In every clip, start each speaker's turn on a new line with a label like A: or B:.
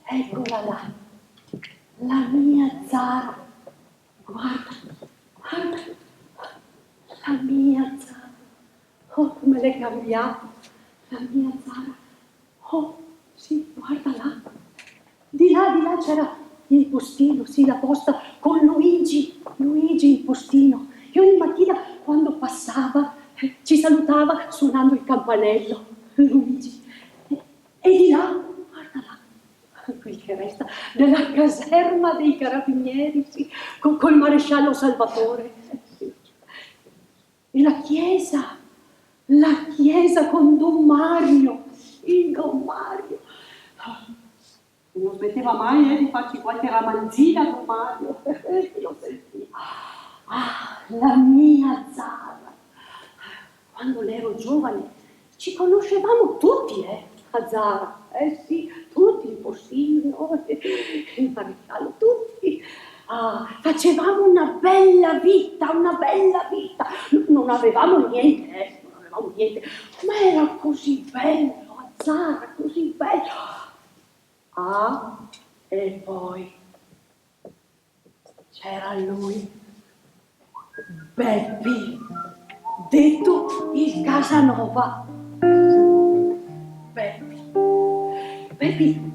A: Eccola là, la mia Zara. Guarda, guarda, la mia Zara. Oh, come l'è cambiata, la mia Zara. Oh, sì, guarda là. Di là c'era il postino, sì, la posta con Luigi il postino. E ogni mattina quando passava ci salutava suonando il campanello, Luigi. E di là, guarda là, quel che resta della caserma dei carabinieri, sì, col maresciallo Salvatore. Sì. E la chiesa con Don Mario, il Don Mario. Non smetteva mai di farci qualche ramanzina Don Mario. Io sentivo. Ah, la mia Zara. Quando ero giovane ci conoscevamo tutti, a Zara. Sì, tutti, il postino, il maresciallo, tutti. Ah, facevamo una bella vita. Non avevamo niente, ma era così bello, a Zara, così bello. Ah, e poi c'era lui, Beppi, detto il Casanova. Beppi,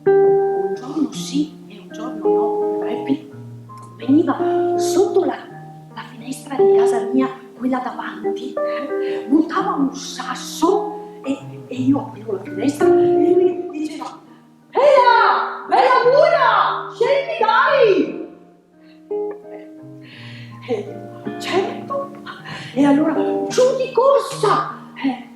A: un giorno sì e un giorno no. Beppi veniva sotto la finestra di casa mia, quella davanti, buttava un sasso e io aprivo la finestra e lui diceva: «Eia, bella mura, scendi dai!» Certo, e allora giù di corsa,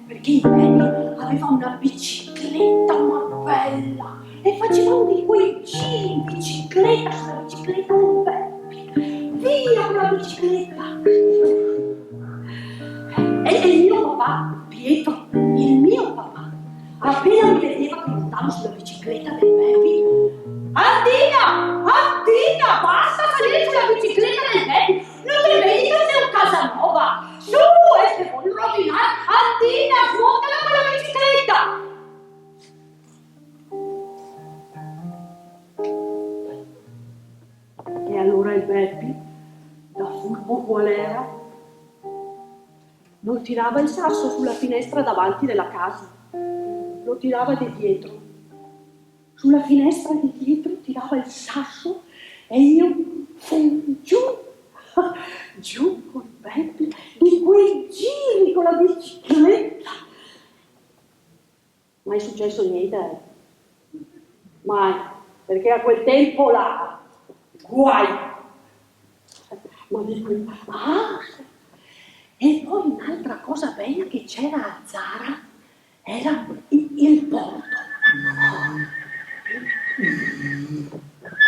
A: perché il Beppi aveva una bicicletta, ma bella, e facevamo di quei giri in bicicletta, sulla bicicletta del Beppi. Via con la bicicletta! E il mio papà, Pietro, il mio papà, appena mi vedeva che montavo sulla bicicletta del Beppi: «Antina, basta salire sulla bicicletta del Beppi! Non ti vedi che sei un Casanova? Su, che vuoi rovinare! Antina, smontala con la bicicletta!» E allora il Beppi, da furbo qual era, non tirava il sasso sulla finestra davanti della casa, lo tirava di dietro. Sulla finestra di dietro tirava il sasso e io fu giù col Beppi, di quei giri con la bicicletta. Mai successo niente, mai, perché a quel tempo là, guai. Ma dico, e poi un'altra cosa bella che c'era a Zara era il porto.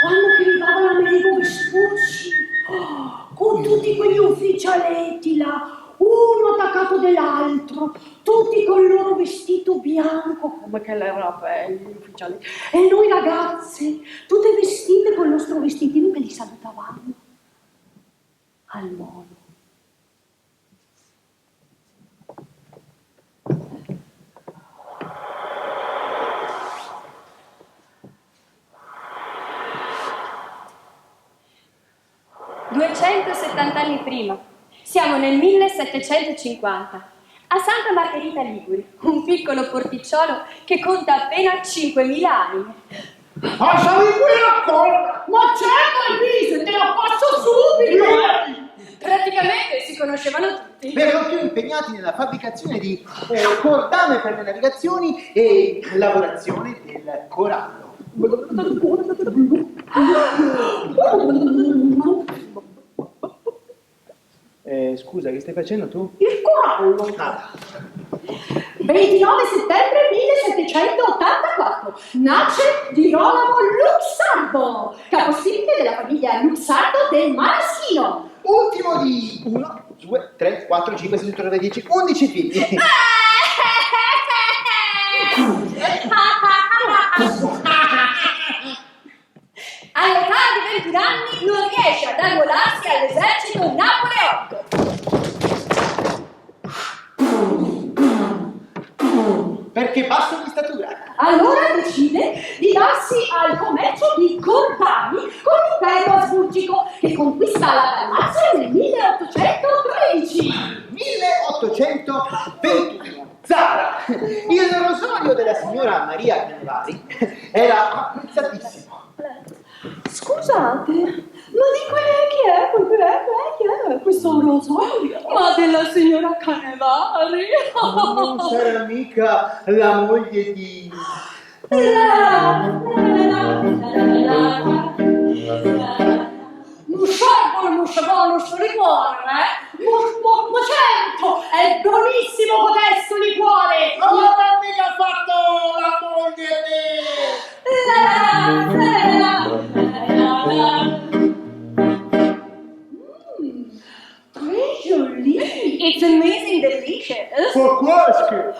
A: Quando arrivava l'Americo Vespucci, con tutti quegli ufficialetti là, uno attaccato dell'altro, tutti con il loro vestito bianco, come che era bello, gli ufficialetti, e noi ragazze, tutte vestite con il nostro vestitino che li salutavamo al modo.
B: Anni prima, siamo nel 1750, a Santa Margherita Liguri, un piccolo porticciolo che conta appena 5.000 anime.
C: Ma stavi pure raccolta! Ma certo, Elise, te la passo subito!
B: Praticamente si conoscevano tutti.
D: per lo più impegnati nella fabbricazione di cordame per le navigazioni e lavorazione del corallo. Scusa, che stai facendo tu?
A: Il corallo.
D: Ah,
A: 29 settembre 1784 nasce Girolamo Luxardo, capostipite della famiglia Luxardo del Maraschino.
D: ultimo di 1, 2, 3, 4, 5, 6, 7, 8, 9, 10, 11 figli.
B: All'età di 21 anni non riesce ad arruolarsi all'esercito napoleonico.
D: Perché basso di statura.
A: Allora decide di darsi al commercio di cordami con l'impero asburgico che conquista la Dalmazia nel 1813.
D: 1821. Zara, il rosario della signora Maria Canevari era apprezzatissimo.
A: Scusate, ma di chi è questo rosario?
B: Ma della signora Canevari.
D: Non sarà mica la moglie di...
A: Non so liquore, Ma certo, è buonissimo codesto liquore!
D: Non ha mica fatto la moglie
A: Jolly!
B: It's amazing delicious.
D: Focuasche,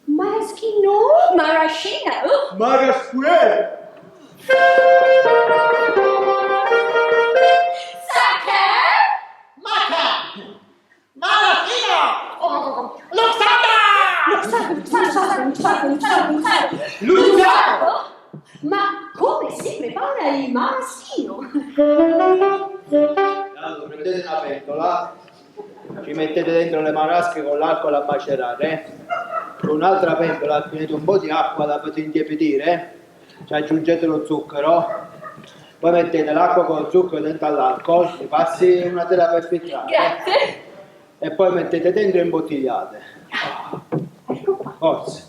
A: Maraschino?
B: Maraschino.
D: Magasque, Maca, Marafino, Luciano.
A: Ma come si prepara il maraschino?
D: Allora, prendete una pentola, ci mettete dentro le marasche con l'acqua da macerare, su un'altra pentola mettete un po' di acqua da fate intiepidire, ci aggiungete lo zucchero, poi mettete l'acqua con lo zucchero dentro all'alcol, mi passi una tela per filtrare.
B: Grazie.
D: E poi mettete dentro e imbottigliate.
A: Ecco qua.
D: Forza.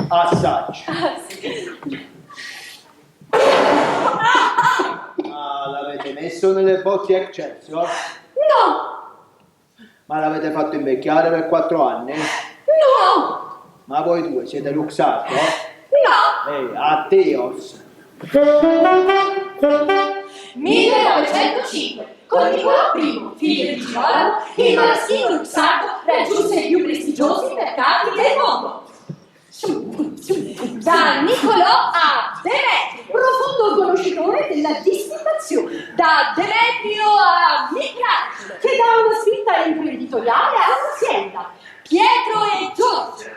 D: Assaggio. Ah, l'avete messo nelle botti Excelsior?
A: No!
D: Ma l'avete fatto invecchiare per 4 anni?
A: No!
D: Ma voi due siete Luxardo?
A: No!
D: Ehi, Atteos.
B: 1905. Con Nicolò I, figlio di Girolamo, il maraschino Luxardo raggiunse i più prestigiosi mercati del mondo. Da Nicolò a Demetrio,
A: Profondo conoscitore della distillazione,
B: da Demetrio a Michelangelo,
A: che dà una spinta imprenditoriale all'azienda,
B: Pietro e Giorgio,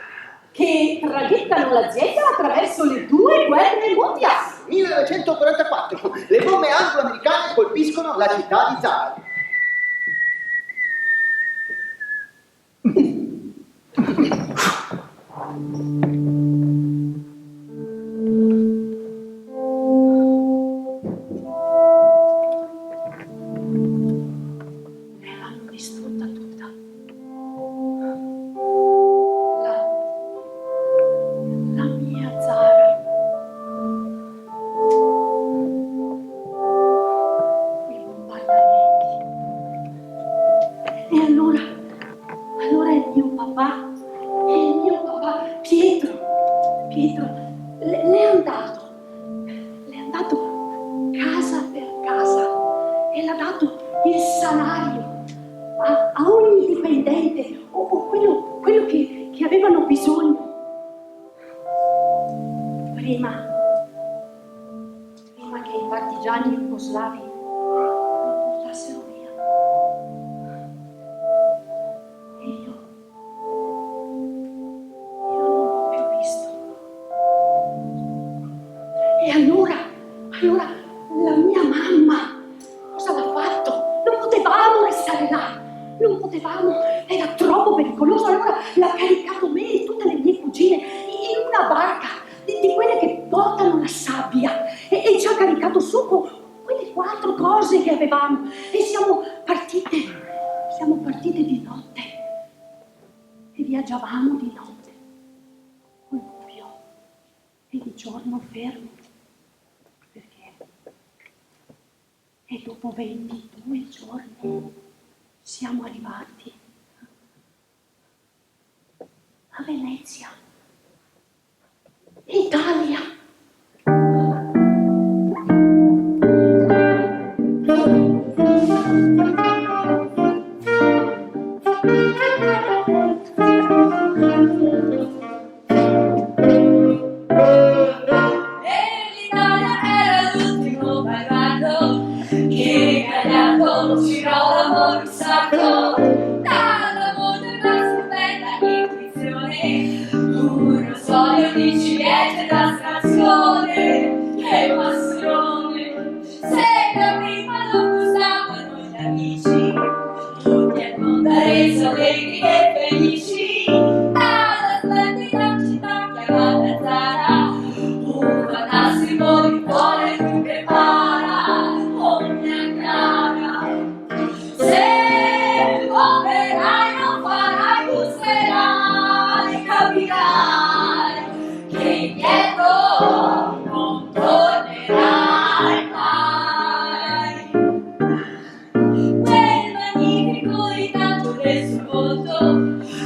A: che traghettano l'azienda attraverso le 2 guerre mondiali.
D: 1944. Le bombe anglo-americane colpiscono la città di Zara.
A: E l'hanno distrutta tutta. La mia Zara. I bombardamenti. E allora il mio papà Pietro, le è andato casa per casa e l'ha dato il salario a ogni dipendente o quello che avevano bisogno. Prima che i partigiani jugoslavi lo portassero via. E io non l'ho più visto. E allora la mia mamma cosa l'ha fatto? Non potevamo restare là, non potevamo, era troppo pericoloso. Allora l'ha caricato me e tutte le mie cugine in una barca di quelle che portano la sabbia e ci ha caricato su con quelle 4 cose che avevamo e siamo partite Siamo partite di notte e viaggiavamo di notte, col buio e di giorno fermi, perché e dopo 22 giorni siamo arrivati a Venezia, Italia.
B: Uno sogno di ciliegie da stazione, che passione! Sempre prima non gustavano noi amici, tutti a Montarezzo allegri e felici, alla splendida città chiamata Zara, un fantastico rituale qui prepara ogni gara. Se operai non farai, busserai, capirai che indietro non tornerai mai. Quel magnifico ritratto del suo volto,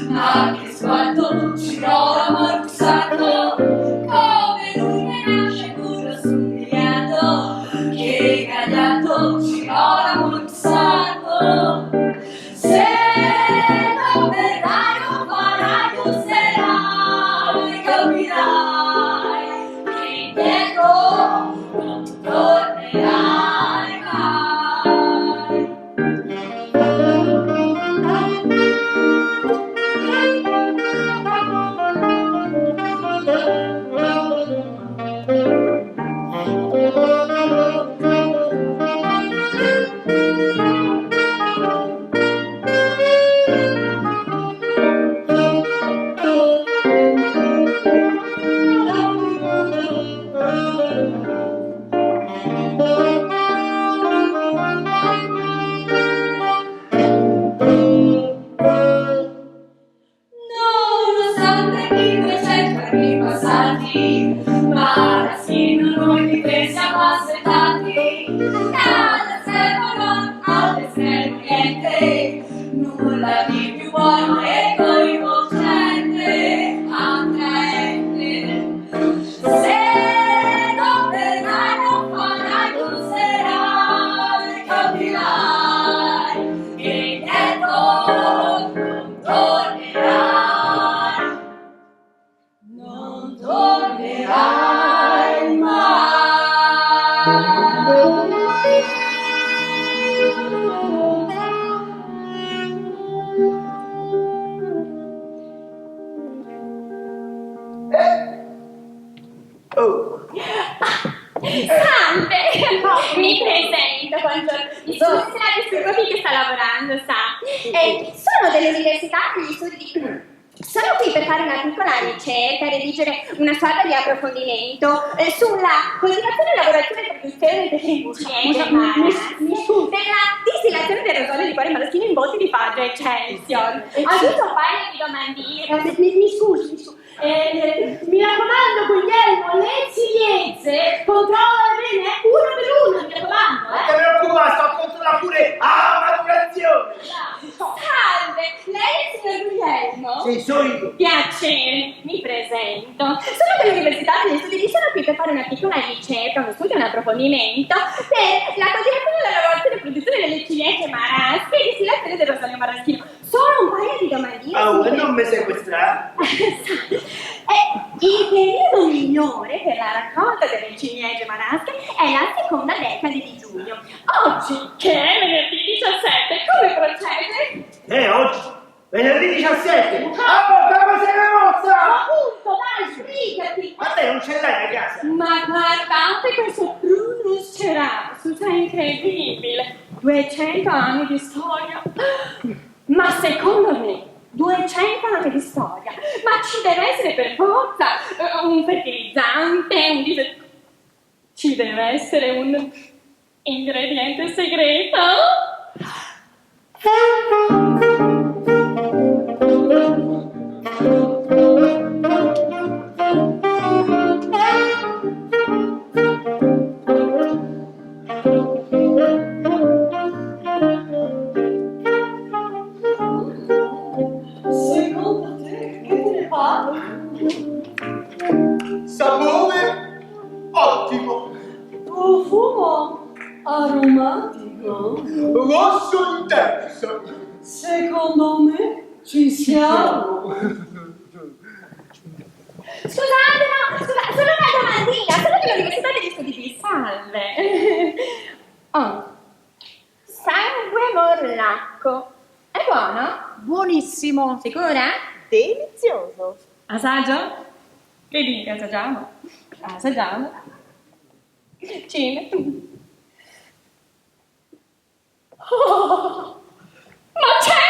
B: ma che sguardo girolamo e bussato, come lui che nasce puro somigliando, che gagliardo girolamo e bussato. Se non verrai non farai, busserai, capirai che indietro non tornerai mai. Nonostante i 200 anni passati, Maraschino noi di te siamo aspettati, all'estremo niente, nulla di più buono e coinvolgente, attraente. Se non verrai non farai, busserai, capirai che indietro non tornerai, non tornerai mai.
D: Oh,
B: Salve! Mi presento, buongiorno. Mi scusi se la disturbo che sta lavorando, sa. Sono dell'università degli studi. Sono qui per fare una piccola ricerca, redigere una sorta di approfondimento sulla coltivazione, lavorazione e produzione delle ciliegie per la distillazione del rosone di cuore maraschino in botti di Faggio Excelsior. Ho avuto un paio di domandine.
A: Mi scusi. Mi raccomando, Guglielmo, le ciliegie controlla bene uno per uno, mi raccomando,
D: non ti preoccupare, sto a controllare pure maturazione.
B: Salve, lei è il signor Guglielmo?
D: Sì, sono io.
B: Piacere, mi presento. Sono dell'Università degli Studi, sono qui per fare una piccola ricerca, uno studio, un approfondimento per la coltivazione, la lavorazione e produzione delle ciliegie marasche e distillazione del rosolio maraschino. Solo un paio di domandine.
D: Oh, e non mi sequestrare?
B: Il periodo migliore per la raccolta delle ciliegie marasche è la seconda decade di giugno. Oggi, che è venerdì 17, come procede?
D: Oggi? Venerdì 17? Ah, come sei mossa?
A: Appunto, dai, sbrigati!
D: Ma te non ce l'hai a casa?
B: Ma guardate questo Prunus Cerasus, è incredibile! 200 anni di storia! Ma secondo me 200 anni di storia, ma ci deve essere per forza un fertilizzante, ci deve essere un ingrediente segreto?
A: aromatico.
C: Rosso intenso.
A: Secondo me ci siamo.
B: Scusate, no, solo una domandina, sono dell'Università degli Studi di Salve. Oh, sangue morlacco. È buono?
E: Buonissimo.
B: Sicura?
E: Delizioso.
B: Assaggio? Che dica, assaggiamo? Assaggiamo. Cine. Oh, ma c'è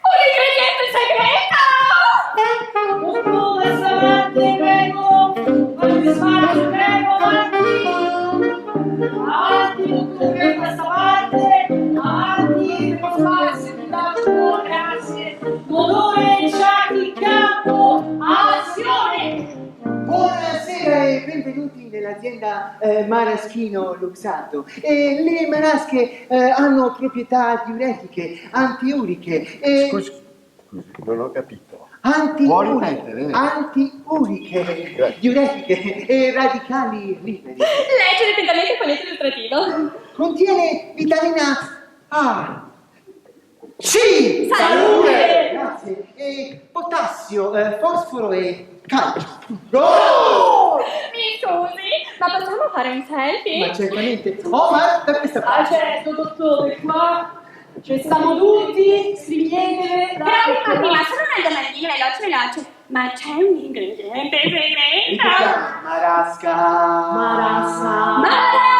B: un ingrediente segreto!
A: Come state, prego? Come state, prego? Avanti, tutto per questa parte. Avanti, per farsi da grazie. Dolore, Chuck in campo. Azione!
F: Buonasera e benvenuti nell'azienda Maraschino Luxardo. Le marasche hanno proprietà diuretiche, antiuriche e...
C: Scusi, non ho capito.
F: Antiuriche,
C: Vuoi ripetere?
F: antiuriche, diuretiche e radicali liberi.
B: Legge attentamente il foglietto illustrativo.
F: Contiene vitamina A, C,
B: Salute!
F: grazie, e potassio, fosforo e calcio.
B: Mi scusi, ma possiamo fare un selfie?
F: Ma certamente. Oh, ma da questa parte.
A: certo, dottore, qua ci stiamo tutti, scriviete.
B: Grazie, ma solo una domandina veloce. Ma c'è un ingrediente segreto?
F: Marasca.
B: Marasca!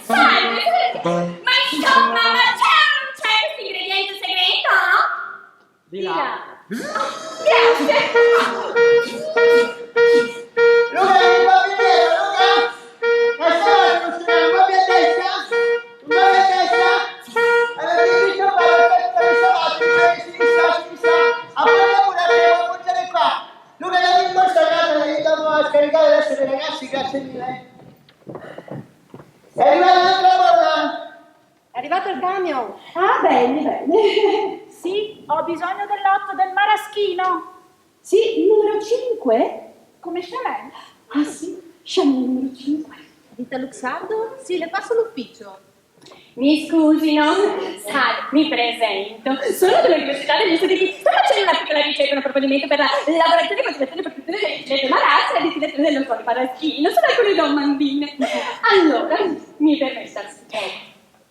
B: Salve! Ma insomma, ma c'è questo ingrediente segreto?
F: Di là.
B: Grazie!
F: Luca, un po' più dietro, Luca. Un po' più a destra. Allora, dritto qua, perfetto, sinistra. Appoggiare qua. Luca, dammi il posto a casa, aiutiamo a scaricare adesso dei ragazzi, grazie mille. È arrivata un'altra bolla.
E: È arrivato il camion.
A: Ah, bene.
E: Sì, ho bisogno dell'otto del Maraschino.
A: Sì, il numero 5?
E: Come Chanel.
A: Ah sì, sciamo il numero 5.
E: Rita Luxardo? Sì, le passo l'ufficio.
B: Mi scusino, salve, mi presento. Sono dell'Università degli Studi di... Sto facendo una piccola ricerca, un approfondimento per la lavorazione e motivazione e protezione delle ciliegie marasche e la destilazione dello sole paraschino. Sono alcune domandine. Allora, mi permetta,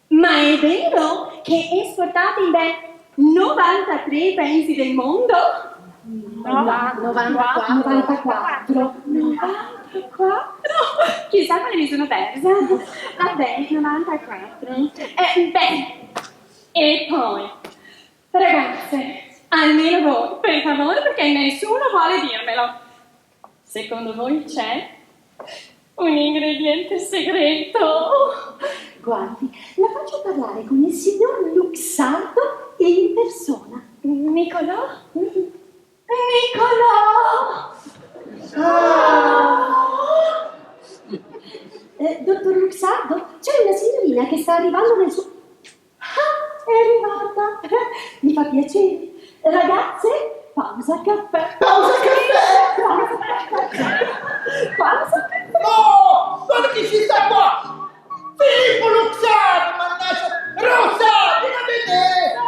B: ma è vero che esportate in ben 93 paesi del mondo?
E: No,
B: 94. Chissà quale mi sono persa. Vabbè, 94. E poi, ragazze, almeno voi, per favore, perché nessuno vuole dirmelo. Secondo voi c'è un ingrediente segreto?
A: Guardi, la faccio parlare con il signor Luxardo in persona.
B: Nicolò?
A: Dottor Luxardo, c'è una signorina che sta arrivando nel suo... Ah, è arrivata! Mi fa piacere. Ragazze, pausa caffè.
F: Pausa caffè!
A: Pausa caffè.
F: Oh, guarda chi ci sta qua! Filippo Luxardo, mannaggia! Rosa, vieni a vedere!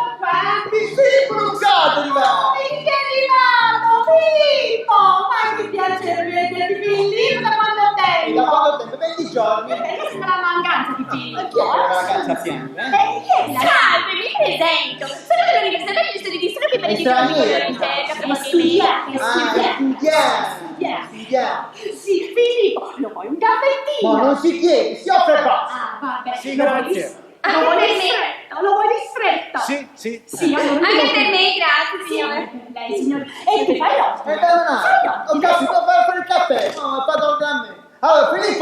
F: Filippo Luxardo è arrivato!
A: Che è arrivato, Filippo! Ma che piacere vederti, Filippo, da quando tempo?
F: Da quanto tempo? 20 giorni!
A: Questa è la mancanza di Filippo.
F: Ma chi è quella ragazza fiamma,
A: Chi è la...
B: Salve, mi presento. Sono dell'Università degli Studi di Studio per il diploma di ricerca, probabilmente.
F: Studiamo!
A: Sì, Filippo, lo vuoi un caffettino?
F: Ma non si chiede, si offre e basta!
A: Ah, vabbè.
C: Sì, grazie.
A: Lo vuoi ristretto? Lo vuoi ristretto?
C: Sì.
A: Sì, allora
B: Anche per me, grazie, signore.
A: Lei, signore. E ti fai l'ospite.
F: Ho capito, può fare il caffè! No, ha fatto da me! Allora, Filippo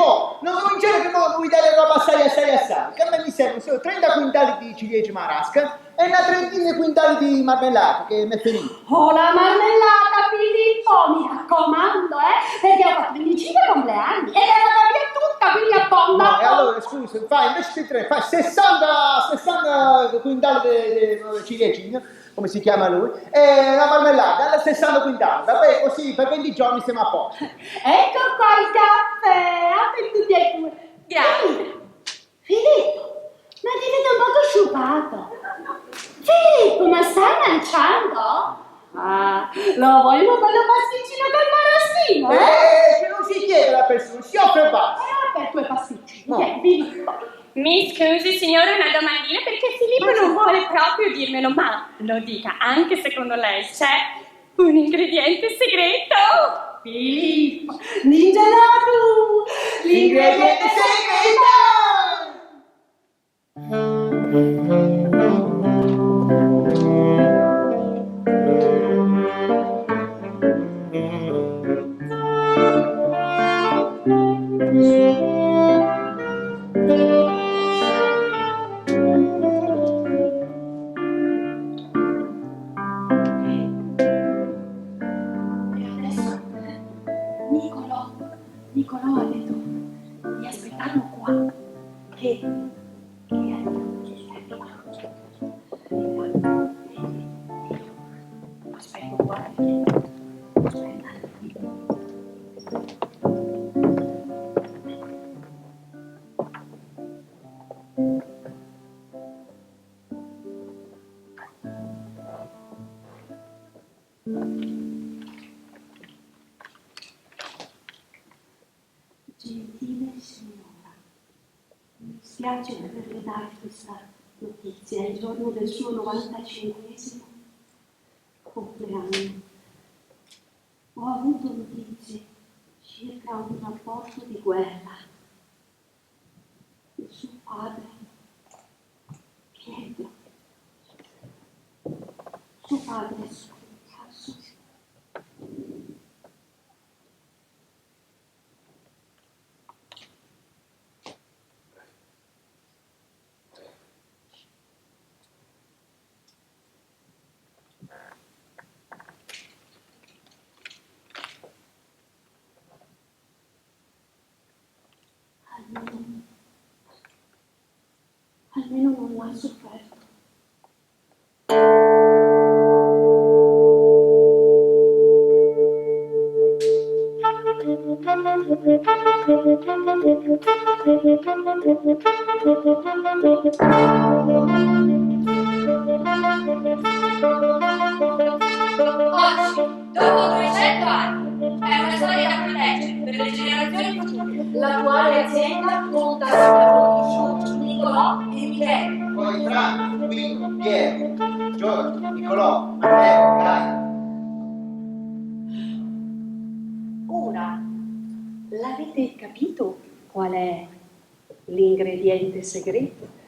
F: mi date roba assai, che a me mi servono solo 30 quintali di ciliegie marasca e una trentina di quintali di marmellata, che mi è finito.
A: Oh, la marmellata, Filippo, mi raccomando, perché ho fatto 25 compleanni e è andata via tutta, quindi apponda.
F: No, e allora, scusa, fai invece di 3, fai 60 quintali di ciliegie, come si chiama lui, e la marmellata, 60 quintali, vabbè, così per 20 giorni siamo a posto.
A: Ecco qua il caffè, apri tutti e due.
B: Grazie.
A: Filippo, ma ti vedo un poco sciupato. Filippo, ma stai mangiando? Ah, lo vuoi un bello pasticcino col maraschino,
F: Che non si chiede alla persona, si offre e basta.
A: Per due pasticcini,
F: No.
A: Filippo.
B: Mi scusi signore, una domandina perché Filippo non vuole proprio dirmelo, ma lo dica, anche secondo lei c'è un ingrediente segreto?
A: Filippo, diglielo tu! L'ingrediente segreto! E adesso Nicolò ha detto di aspettarlo qua, che arriva. Aspetto qua, aspetta. Gentile signora, mi spiace doverle dare questa notizia il giorno del suo 95esimo compleanno. Ho avuto notizie circa un rapporto di guerra. Il suo padre, Pietro, suo padre è scomparso. Almeno non l'ha sofferto.
G: Oggi, dopo 200 anni, è una storia da proteggere per le generazioni future. L'attuale azienda conta sui lavori su Nicolò e Michele.
F: Poi Franco, Guido, Piero, Giorgio, Nicolò, Matteo, Gaia.
A: Ora, l'avete capito qual è l'ingrediente segreto?